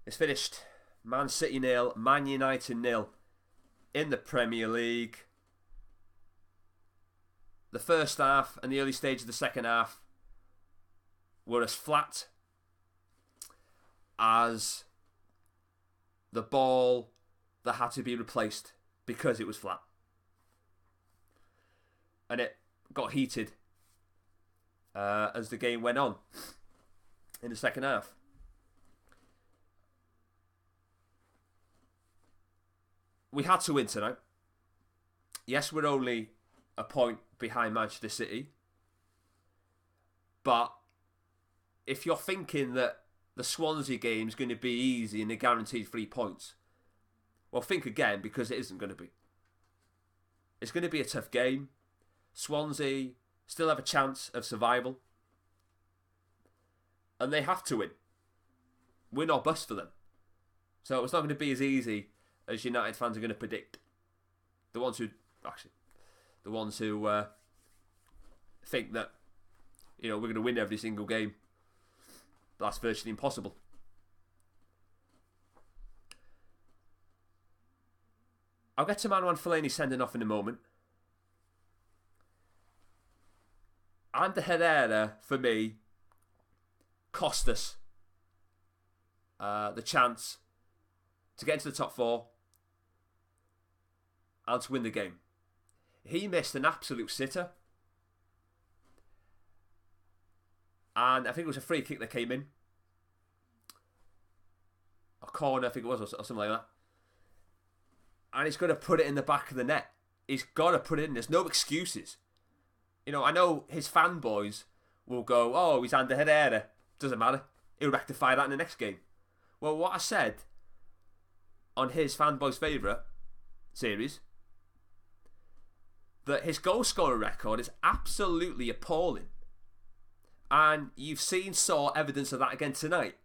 It's finished. Man City 0, Man United 0 in the Premier League. The first half and the early stage of the second half were as flat as the ball that had to be replaced because it was flat. And it got heated as the game went on in the second half. We had to win tonight. Yes, we're only a point behind Manchester City. But if you're thinking that the Swansea game is going to be easy and they're guaranteed 3 points, well, think again, because it isn't going to be. It's going to be a tough game. Swansea still have a chance of survival. And they have to win. Win or bust for them. So it's not going to be as easy as United fans are going to predict. The ones who think that, we're going to win every single game. That's virtually impossible. I'll get to Manuel Fellaini sending off in a moment. And the Herrera, for me, cost us the chance to get into the top 4 and to win the game. He missed an absolute sitter. And I think it was a free kick that came in. A corner, I think it was, or something like that. And he's got to put it in the back of the net. He's got to put it in. There's no excuses. I know his fanboys will go, oh, he's Ander Herrera. Doesn't matter. He'll rectify that in the next game. Well, what I said on his fanboys' favourite series, that his goal scorer record is absolutely appalling. And you've saw evidence of that again tonight.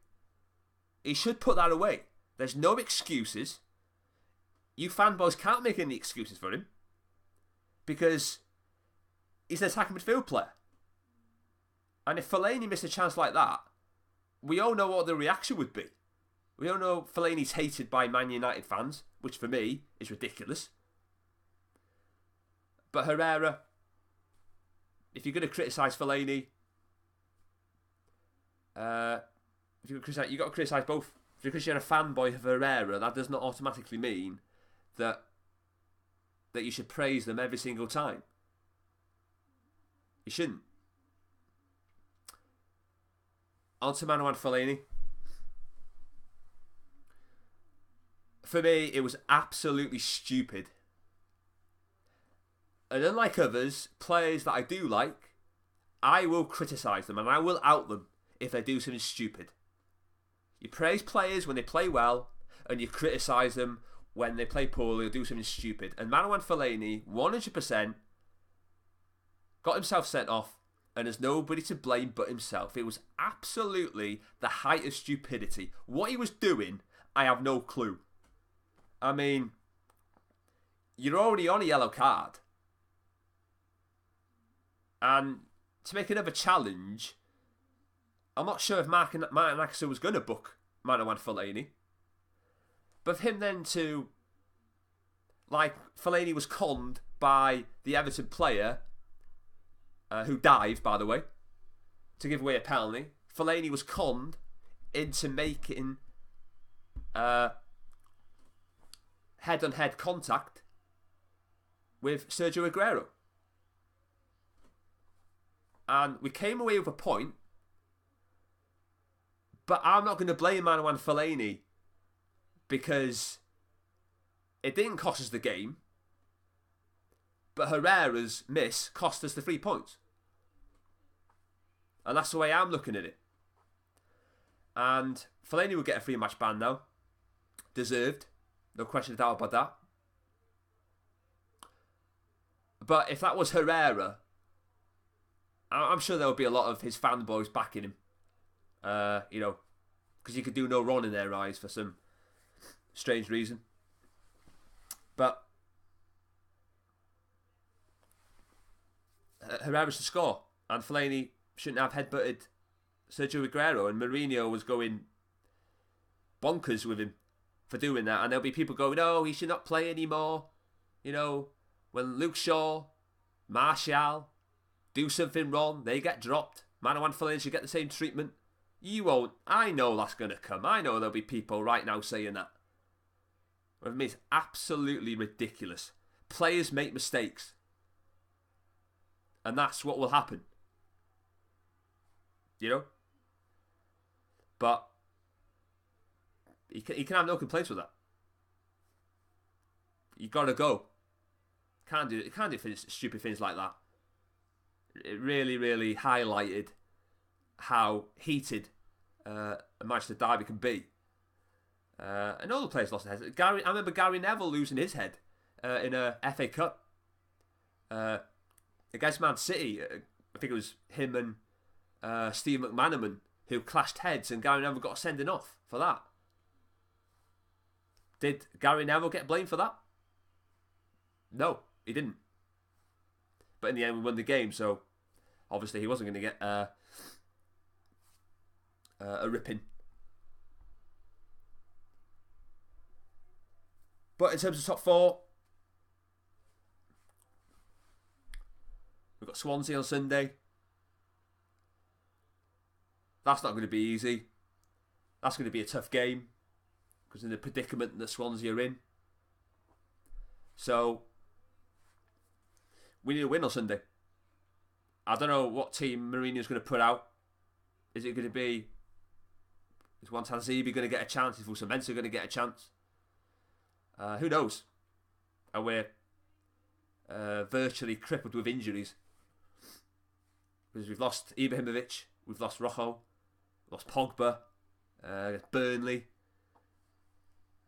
He should put that away. There's no excuses. You fanboys can't make any excuses for him. Because he's an attacking midfield player. And if Fellaini missed a chance like that, we all know what the reaction would be. We all know Fellaini's hated by Man United fans, which for me is ridiculous. But Herrera, if you're going to criticise Fellaini, you've got to criticise both. Because you're a fanboy of Herrera, that does not automatically mean that you should praise them every single time. You shouldn't. On to Manuel Fellaini. For me, it was absolutely stupid. And unlike others, players that I do like, I will criticise them and I will out them if they do something stupid. You praise players when they play well, and you criticise them when they play poorly or do something stupid. And Manuel Fellaini, 100%, got himself sent off, and there's nobody to blame but himself. It was absolutely the height of stupidity. What he was doing, I have no clue. I mean, you're already on a yellow card. And to make another challenge, I'm not sure if Martin Ackerson was going to book Manuel Fellaini. But for him then to, Fellaini was conned by the Everton player, who dived, by the way, to give away a penalty. Fellaini was conned into making head-on-head contact with Sergio Aguero. And we came away with a point, but I'm not going to blame Manuel Fellaini because it didn't cost us the game, but Herrera's miss cost us the 3 points. And that's the way I'm looking at it. And Fellaini will get a 3-match ban now. Deserved. No question of doubt about that. But if that was Herrera, I'm sure there would be a lot of his fanboys backing him. Because he could do no wrong in their eyes for some strange reason. But Herrera should score, and Fellaini shouldn't have headbutted Sergio Aguero, and Mourinho was going bonkers with him for doing that. And there'll be people going, "Oh, he should not play anymore." You know, when Luke Shaw, Martial do something wrong, they get dropped. Marouane Fellaini should get the same treatment. You won't. I know that's going to come. I know there'll be people right now saying that. With me, it's absolutely ridiculous. Players make mistakes. And that's what will happen. You know? But he can have no complaints with that. You got to go. Can't do stupid things like that. It really, really highlighted how heated a Manchester derby can be. And all the players lost their heads. I remember Gary Neville losing his head in a FA Cup against Man City. I think it was him and Steve McManaman who clashed heads, and Gary Neville got a sending off for that. Did Gary Neville get blamed for that? No, he didn't. But in the end, we won the game, so obviously he wasn't going to get a ripping. But in terms of top four, we've got Swansea on Sunday. That's not going to be easy. That's going to be a tough game because in the predicament that Swansea are in. So we need a win on Sunday. I don't know what team Mourinho's going to put out. Is it going to be... Is Wantanzibi going to get a chance? Is Fusamenta going to get a chance? Who knows? And we're virtually crippled with injuries. Because we've lost Ibrahimovic, we've lost Rojo, lost Pogba, Burnley.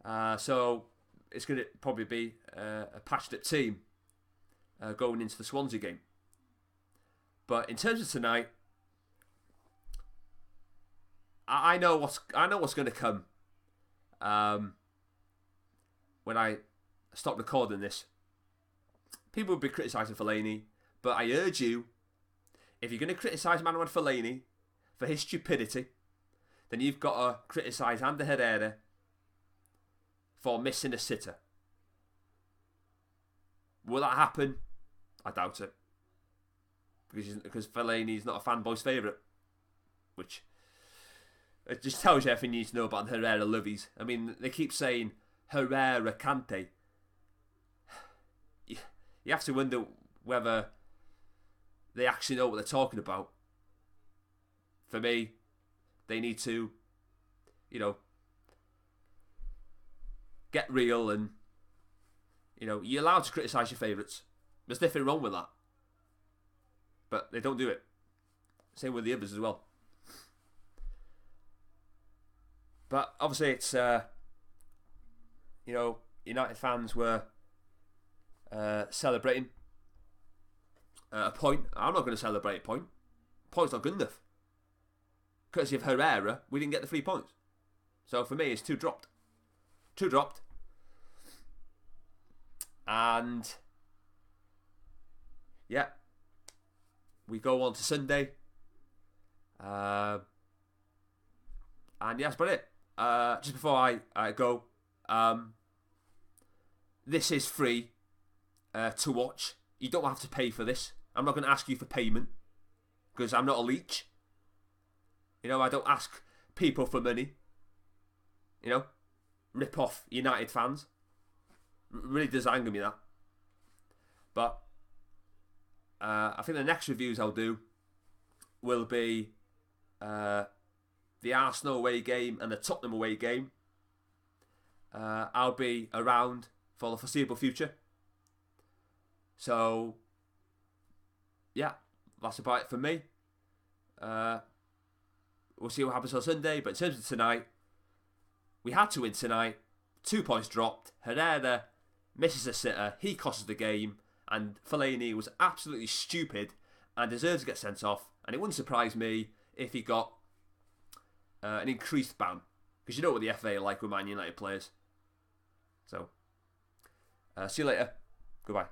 So it's going to probably be a patched up team going into the Swansea game. But in terms of tonight, I know what's going to come. When I stop recording this, people will be criticising Fellaini, but I urge you, if you're going to criticise Marouane Fellaini for his stupidity, then you've got to criticise Ander Herrera for missing a sitter. Will that happen? I doubt it. Because Fellaini's not a fanboy's favourite. Which it just tells you everything you need to know about Herrera lovies. I mean, they keep saying Herrera, Kante. You have to wonder whether they actually know what they're talking about. For me, they need to, get real and, you're allowed to criticise your favourites. There's nothing wrong with that. But they don't do it. Same with the others as well. But obviously it's, United fans were celebrating a point. I'm not going to celebrate a point. Point's not good enough. Courtesy of Herrera, we didn't get the 3 points. So for me, it's 2 dropped. 2 dropped. And yeah, we go on to Sunday. And yeah, that's about it. Just before I go, this is free to watch. You don't have to pay for this. I'm not going to ask you for payment because I'm not a leech. I don't ask people for money. Rip off United fans. Really does anger me, that. But I think the next reviews I'll do will be the Arsenal away game and the Tottenham away game. I'll be around for the foreseeable future. So, yeah, that's about it for me. We'll see what happens on Sunday. But in terms of tonight, we had to win tonight. 2 points dropped. Herrera misses a sitter. He costs the game. And Fellaini was absolutely stupid and deserves to get sent off. And it wouldn't surprise me if he got an increased ban. Because you know what the FA are like with Man United players. So, see you later. Goodbye.